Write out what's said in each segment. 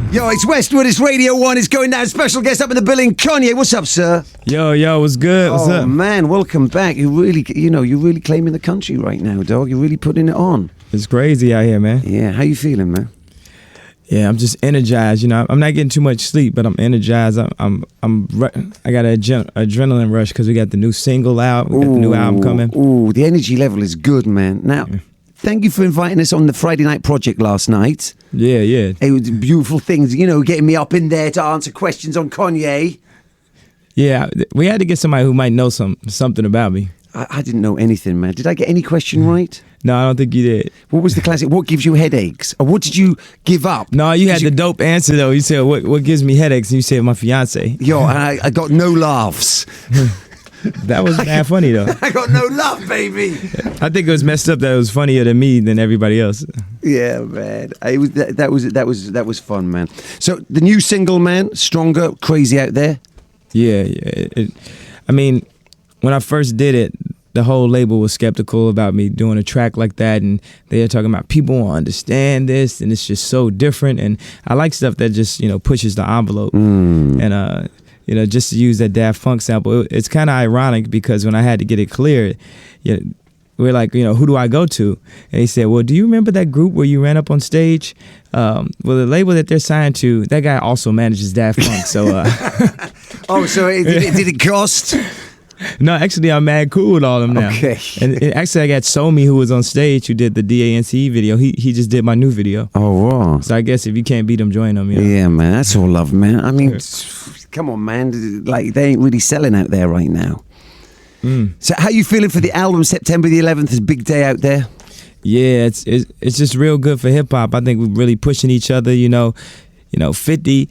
Yo, it's Westwood, it's Radio 1, it's going down. Special guest up in the building, Kanye. What's up, sir? Yo, what's good? What's up? Oh, man, welcome back. You're really claiming the country right now, dog. You're really putting it on. It's crazy out here, man. Yeah, how you feeling, man? Yeah, I'm just energized. I'm not getting too much sleep, but I'm energized. I got an adrenaline rush because we got the new single out. We got the new album coming. Ooh, the energy level is good, man. Now, thank you for inviting us on the Friday Night Project last night. Yeah. It was beautiful things, getting me up in there to answer questions on Kanye. Yeah, we had to get somebody who might know something about me. I didn't know anything, man. Did I get any question right? No, I don't think you did. What was the classic? What gives you headaches? Or what did you give up? No, you had the dope answer, though. You said, what gives me headaches? And you said, my fiance. Yo, and I got no laughs. That was mad funny, though. I got no laugh, baby. I think it was messed up that it was funnier than me than everybody else. Yeah, man. It was that was fun, man. So the new single, man, Stronger, Crazy Out There. Yeah. I mean, when I first did it, the whole label was skeptical about me doing a track like that, and they were talking about people won't understand this, and it's just so different. And I like stuff that just pushes the envelope, and just to use that Daft Punk sample. It's kind of ironic because when I had to get it cleared, we're like, who do I go to? And he said, well, do you remember that group where you ran up on stage? Well, the label that they're signed to, that guy also manages Daft Punk. So, so did it cost? No, actually, I'm mad cool with all of them now. Okay. And actually, I got Somi, who was on stage, who did the DANCE video. He just did my new video. Oh, wow. So I guess if you can't beat them, join them. Yeah, man. That's all love, man. I mean, come on, man. Like, they ain't really selling out there right now. So how you feeling for the album? September the 11th is a big day out there. Yeah, it's just real good for hip hop. I think we're really pushing each other. 50.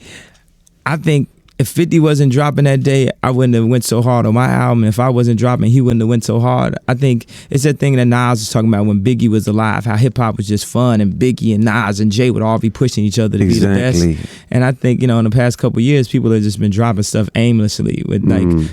I think if 50 wasn't dropping that day, I wouldn't have went so hard on my album. If I wasn't dropping, he wouldn't have went so hard. I think it's that thing that Nas was talking about when Biggie was alive, how hip hop was just fun, and Biggie and Nas and Jay would all be pushing each other to be the best. And I think, in the past couple of years, people have just been dropping stuff aimlessly with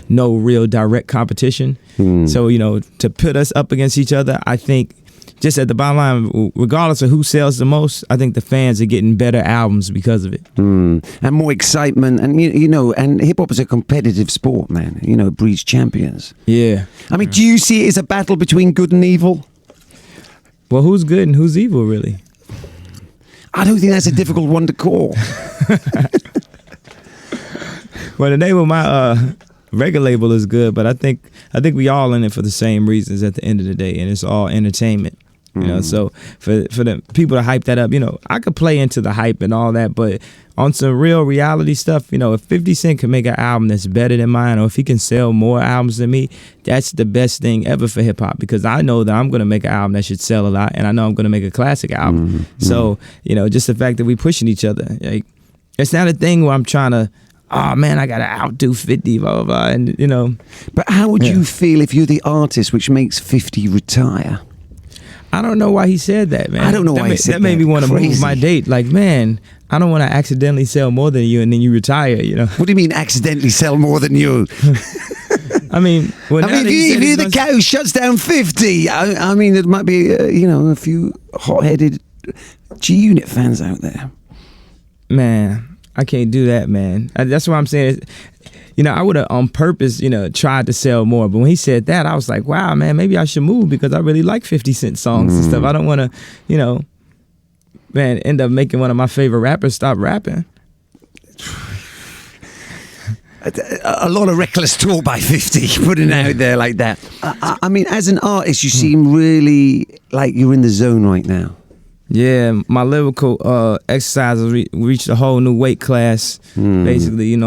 no real direct competition. So, to put us up against each other, I think just at the bottom line, regardless of who sells the most, I think the fans are getting better albums because of it. And more excitement. And, and hip-hop is a competitive sport, man. It breeds champions. Yeah. I mean, do you see it as a battle between good and evil? Well, who's good and who's evil, really? I don't think that's a difficult one to call. Well, the name of my record label is good, but I think we all in it for the same reasons at the end of the day, and it's all entertainment. So for the people to hype that up, I could play into the hype and all that, but on some real reality stuff, if 50 Cent can make an album that's better than mine, or if he can sell more albums than me, that's the best thing ever for hip hop, because I know that I'm going to make an album that should sell a lot, and I know I'm going to make a classic album. So, just the fact that we pushing each other, like, it's not a thing where I'm trying to, oh man, I gotta outdo 50, blah blah blah, and But how would you feel if you're the artist which makes 50 retire? I don't know why he said that, man. I don't know why he said that. That made me want to move my date. Like, man, I don't want to accidentally sell more than you and then you retire. What do you mean accidentally sell more than you? I mean, if you're the guy who shuts down 50, I mean, there might be a few hot-headed G-Unit fans out there. Man, I can't do that, man. That's what I'm saying. I would have on purpose, tried to sell more. But when he said that, I was like, wow, man, maybe I should move because I really like 50 Cent songs and stuff. I don't want to, end up making one of my favorite rappers stop rapping. A lot of reckless talk by 50, putting it out there like that. I mean, as an artist, you seem really like you're in the zone right now. Yeah, my lyrical exercises reached a whole new weight class. Basically,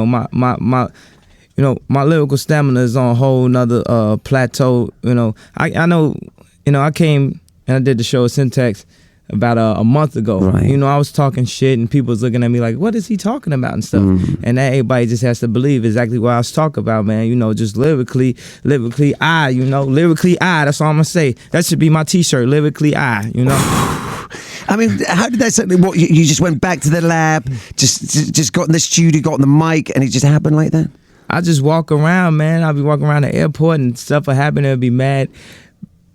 my lyrical stamina is on a whole nother plateau. I know, I came and I did the show at Syntax about a month ago. Right. I was talking shit and people was looking at me like, what is he talking about and stuff. And that everybody just has to believe exactly what I was talking about, man. Just lyrically I, that's all I'm gonna say. That should be my t-shirt, lyrically I, I mean, how did that something? What you just went back to the lab, just got in the studio, got on the mic, and it just happened like that? I just walk around, man. I'll be walking around the airport and stuff will happen. It'll be mad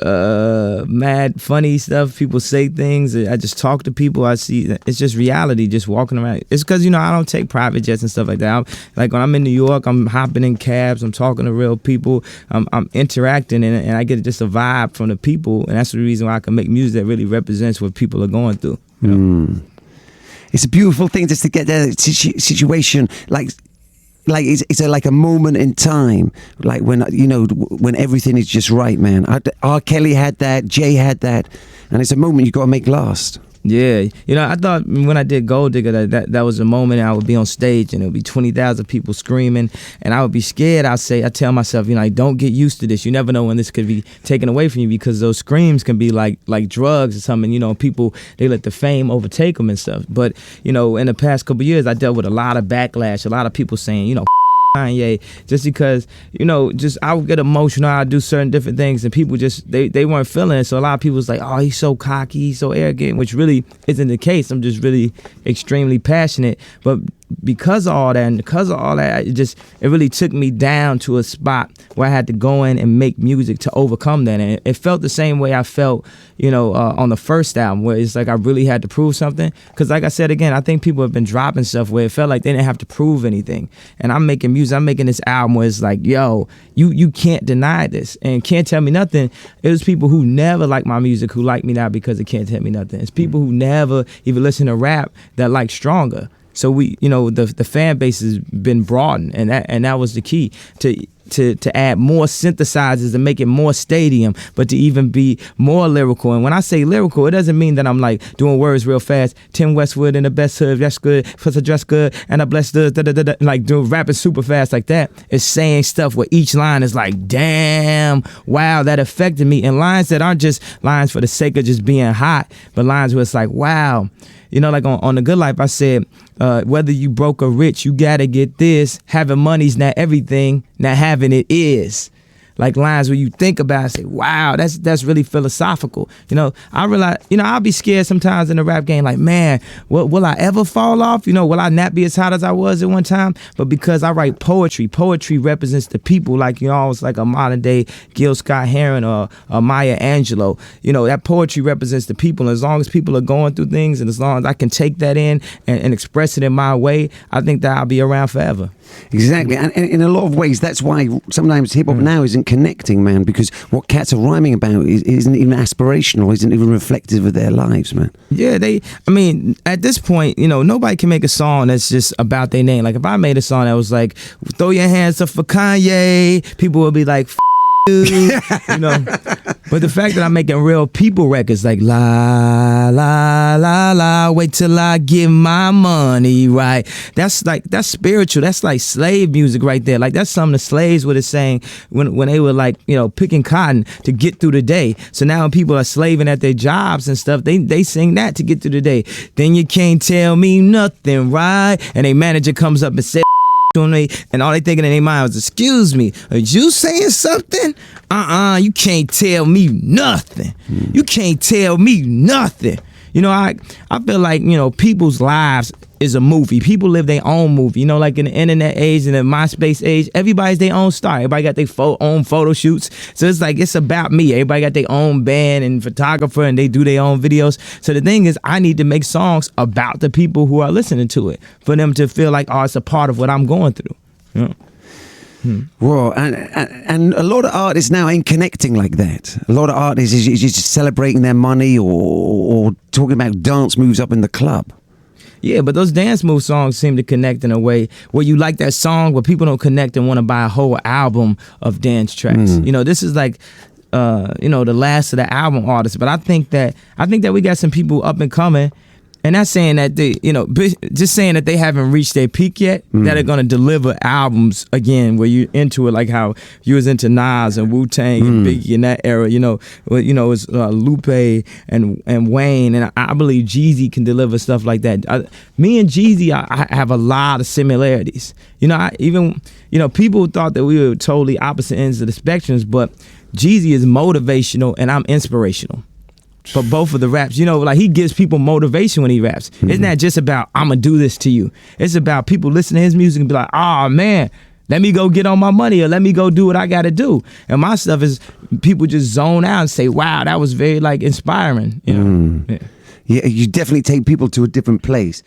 mad funny stuff. People say things. I just talk to people. I see it's just reality, just walking around. It's because, I don't take private jets and stuff like that. Like when I'm in New York, I'm hopping in cabs. I'm talking to real people. I'm interacting, and I get just a vibe from the people, and that's the reason why I can make music that really represents what people are going through. It's a beautiful thing just to get that situation, like it's like a moment in time, like when when everything is just right, man. R. Kelly had that, Jay had that, and it's a moment you got to make last. Yeah, I thought when I did Gold Digger that was a moment I would be on stage and it would be 20,000 people screaming, and I would be scared. I tell myself, don't get used to this. You never know when this could be taken away from you, because those screams can be like drugs or something. People, they let the fame overtake them and stuff. But in the past couple of years, I dealt with a lot of backlash, a lot of people saying, Kanye, just because just I would get emotional. I'd do certain different things, and people just they weren't feeling it. So a lot of people was like, "Oh, he's so cocky, he's so arrogant," which really isn't the case. I'm just really extremely passionate, but because of all that, it really took me down to a spot where I had to go in and make music to overcome that. And it felt the same way I felt, on the first album, where it's like I really had to prove something. Because like I said again, I think people have been dropping stuff where it felt like they didn't have to prove anything. And I'm making music, I'm making this album where it's like, yo, you can't deny this and can't tell me nothing. It was people who never liked my music who like me now because it can't tell me nothing. It's people who never even listen to rap that like Stronger. So we, the fan base has been broadened, and that was the key to add more synthesizers, to make it more stadium, but to even be more lyrical. And when I say lyrical, it doesn't mean that I'm like doing words real fast. Tim Westwood in the best hood, that's good, plus I dress good, and I bless the like doing rapping super fast like that. It's saying stuff where each line is like, damn, wow, that affected me. And lines that aren't just lines for the sake of just being hot, but lines where it's like, wow. Like on The Good Life, I said, whether you broke or rich, you gotta get this. Having money's not everything, not having it is. Like lines where you think about it, say, wow, that's really philosophical. I realize, I'll be scared sometimes in the rap game, like, man, will I ever fall off? Will I not be as hot as I was at one time? But because I write poetry represents the people, like, almost like a modern day Gil Scott-Heron or Maya Angelou. That poetry represents the people. And as long as people are going through things, and as long as I can take that in and express it in my way, I think that I'll be around forever. Exactly, and in a lot of ways, that's why sometimes hip hop now isn't connecting, man. Because what cats are rhyming about isn't even aspirational, isn't even reflective of their lives, man. Yeah, at this point, nobody can make a song that's just about their name. Like if I made a song that was like, "Throw your hands up for Kanye," people would be like, But the fact that I'm making real people records like la la la la, wait till I get my money right. That's spiritual. That's like slave music right there. Like that's something the slaves would have sang when they were like, picking cotton to get through the day. So now when people are slaving at their jobs and stuff, they sing that to get through the day. Then you can't tell me nothing, right? And a manager comes up and says to me, and all they thinking in their mind was, excuse me, are you saying something? You can't tell me nothing. You can't tell me nothing. I feel like, people's lives is a movie. People live their own movie. Like in the internet age and the MySpace age, everybody's their own star. Everybody got their own photo shoots. So it's like, it's about me. Everybody got their own band and photographer, and they do their own videos. So the thing is, I need to make songs about the people who are listening to it, for them to feel like, oh, it's a part of what I'm going through. Well, and a lot of artists now ain't connecting like that. A lot of artists is just celebrating their money or talking about dance moves up in the club. Yeah, but those dance move songs seem to connect in a way where you like that song, but people don't connect and want to buy a whole album of dance tracks. This is like, the last of the album artists. But I think that we got some people up and coming. And not saying that they, just saying that they haven't reached their peak yet, that are going to deliver albums again where you're into it, like how you was into Nas and Wu-Tang and Biggie in that era, it's Lupe and Wayne, and I believe Jeezy can deliver stuff like that. Me and Jeezy, I have a lot of similarities. People thought that we were totally opposite ends of the spectrums, but Jeezy is motivational and I'm inspirational. For both of the raps, like he gives people motivation when he raps. It's not just about, I'm gonna do this to you. It's about people listening to his music and be like, oh man, Let me go get on my money, or let me go do what I got to do. And my stuff is people just zone out and say, wow, that was very like inspiring. You know? Yeah, you definitely take people to a different place.